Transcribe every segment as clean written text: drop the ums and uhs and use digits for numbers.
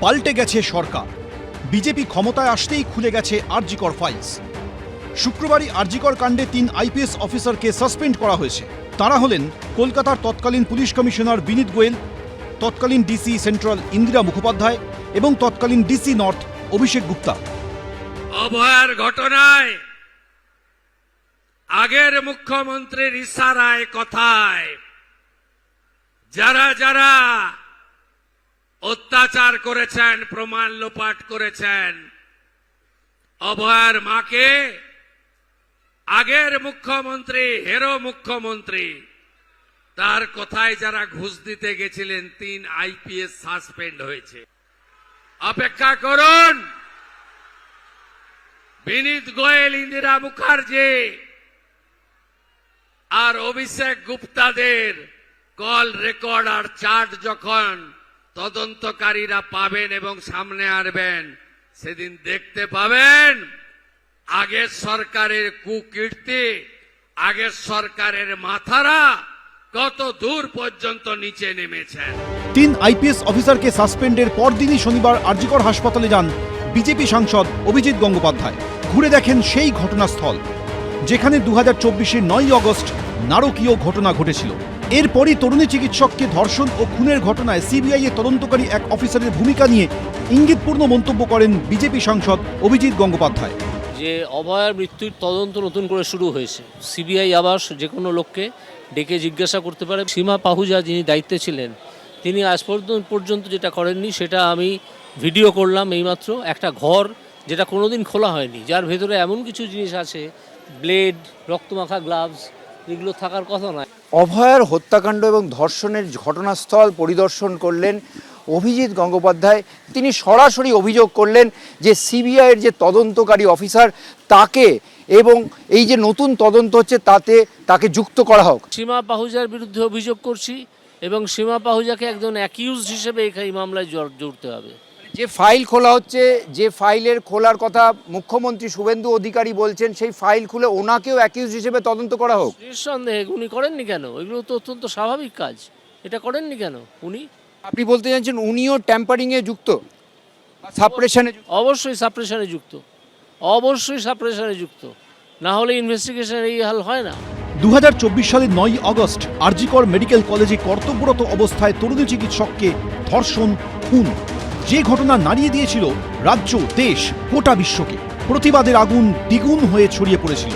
পাল্টে গেছে সরকার। বিজেপি ক্ষমতায় আসতেই খুলে গেছে আরজিকর ফাইলস। শুক্রবারই আরজিকর কাণ্ডে 3 আইপিএস অফিসারকে সাসপেন্ড করা হয়েছে। তারা হলেন কলকাতার তৎকালীন পুলিশ কমিশনার বিনীত গোয়েল, তৎকালীন ডিসি সেন্ট্রাল ইন্দিরা মুখোপাধ্যায় এবং তৎকালীন ডিসি নর্থ অভিষেক গুপ্তা। অভয়ার ঘটনায় আগের মুখ্যমন্ত্রীর ইশারায় কথায় যারা যারা অত্যাচার করেছেন, প্রমাণ লোপাট করেছেন, অভয়ার মাকে আগের মুখ্যমন্ত্রী, হেরো মুখ্যমন্ত্রী, তার কথায় যারা ঘুষ দিতে গেছিলেন 3 আইপিএস সাসপেন্ড হয়েছে। অপেক্ষা করুন, বিনীত গোয়েল, ইন্দিরা মুখার্জি আর অভিষেক গুপ্তাদের কল রেকর্ড আর চার্ট যখন তদন্তকারীরা পাবেন এবং সামনে আনবেন, সেদিন দেখতে পাবেন আগের সরকারের কুকীর্তি, আগের সরকারের মাথারা কত দূর পর্যন্ত নিচে নেমেছেন। 3 আইপিএস অফিসারকে সাসপেন্ডের পরদিনই শনিবার আরজিকর হাসপাতালে যান বিজেপি সাংসদ অভিজিৎ গঙ্গোপাধ্যায়। ঘুরে দেখেন সেই ঘটনাস্থল যেখানে 2024-এর 9 আগস্ট নারকীয় ঘটনা ঘটেছিল। এরপরই তরুণী চিকিৎসককে ধর্ষণ ও খুনের ঘটনায় সিবিআই এর তদন্তকারী এক অফিসারের ভূমিকা নিয়ে ইঙ্গিতপূর্ণ মন্তব্য করেন বিজেপি সাংসদ অভিজিৎ গঙ্গোপাধ্যায়। যে অভয়ার মৃত্যুর তদন্ত নতুন করে শুরু হয়েছে, সিবিআই আবার যে কোনো লোককে ডেকে জিজ্ঞাসা করতে পারে। সীমা পাহুজা যিনি দায়িত্বে ছিলেন, তিনি আজ পর্যন্ত যেটা করেননি সেটা আমি ভিডিও করলাম এইমাত্র। একটা ঘর যেটা কোনোদিন খোলা হয়নি, যার ভেতরে এমন কিছু জিনিস আছে, ব্লেড, রক্তমাখা গ্লাভস, এগুলো থাকার কথা নয়। অভয়ার হত্যাকাণ্ড এবং ধর্ষণের ঘটনাস্থল পরিদর্শন করলেন অভিজিৎ গঙ্গোপাধ্যায়। তিনি সরাসরি অভিযোগ করলেন যে সিবিআইয়ের যে তদন্তকারী অফিসার তাকে এবং এই যে নতুন তদন্ত হচ্ছে তাকে যুক্ত করা হোক। সীমা পাহুজার বিরুদ্ধে অভিযোগ করছি এবং সীমা পাহুজাকে একজন অ্যাকিউজড হিসেবে এই মামলায় জড়তে হবে। যে ফাইল খোলা হচ্ছে, যে ফাইলের খোলার কথা মুখ্যমন্ত্রী শুভেন্দু অধিকারী বলছেন, সেই ফাইল খুলে ওনাকেও অ্যাকিউজ হিসেবে তদন্ত করা হোক। নিঃসন্দেহে উনি করেননি কেন? এগুলো তো অত্যন্ত স্বাভাবিক কাজ। এটা করেননি কেন উনি? আপনি বলতে চাইছেন উনিও ট্যাম্পারিংয়ে যুক্ত, সাপ্রেশনে? অবশ্যই সাপ্রেশনে যুক্ত, অবশ্যই সাপ্রেশনে যুক্ত, না হলে ইনভেস্টিগেশন এই হাল হয় না। 2024 সালের 9 আগস্ট আরজিকর মেডিকেল কলেজে কর্তব্যরত অবস্থায় তরুণী চিকিৎসককে ধর্ষণ, খুন, যে ঘটনা নাড়িয়ে দিয়েছিল রাজ্য, দেশ, গোটা বিশ্বকে। প্রতিবাদের আগুন দ্বিগুণ হয়ে ছড়িয়ে পড়েছিল।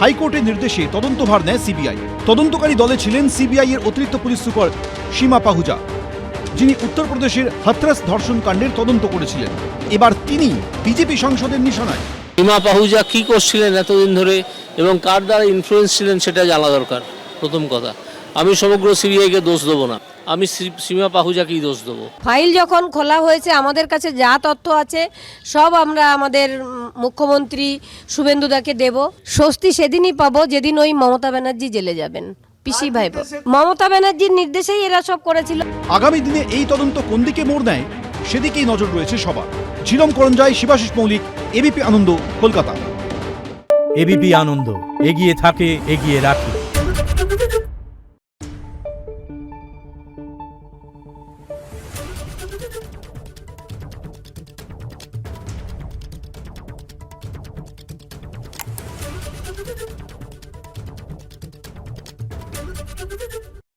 হাইকোর্টের নির্দেশে তদন্তভার নেয় সিবিআই। তদন্তকারী দলে ছিলেন সিবিআই এর অতিরিক্ত পুলিশ সুপার সীমা পাহুজা, যিনি উত্তরপ্রদেশের হাথরাস ধর্ষণ কাণ্ডের তদন্ত করেছিলেন। এবার তিনি বিজেপি সাংসদের নিশানায়। সীমা পাহুজা কি করছিলেন এতদিন ধরে এবং কার দ্বারা ইনফ্লুয়েন্স ছিলেন সেটা জানা দরকার। প্রথম কথা, আমি সমগ্র সিবিআইকে দোষ দেবো না, আমি সীমা পাহুজাকেই দোষ দেবো। ফাইল যখন খোলা হয়েছে, আমাদের কাছে যা তথ্য আছে সব আমরা আমাদের মুখ্যমন্ত্রী শুভেন্দুদাকে দেব। স্বস্তি সেদিনই পাবো যেদিন ওই মমতা ব্যানার্জি জেলে যাবেন। পিসি ভাইবো, মমতা ব্যানার্জির নির্দেশেই এরা সব করেছিল। আগামী দিনে এই তদন্ত কোন দিকে মোড় নেয় সেদিকেই নজর রয়েছে সবার। ঝিলম করঞ্জাই, শিবাশিস মৌলিক, এবিপি আনন্দ, কলকাতা। এবিপি আনন্দ, এগিয়ে থাকে, এগিয়ে রাখে। Thank you.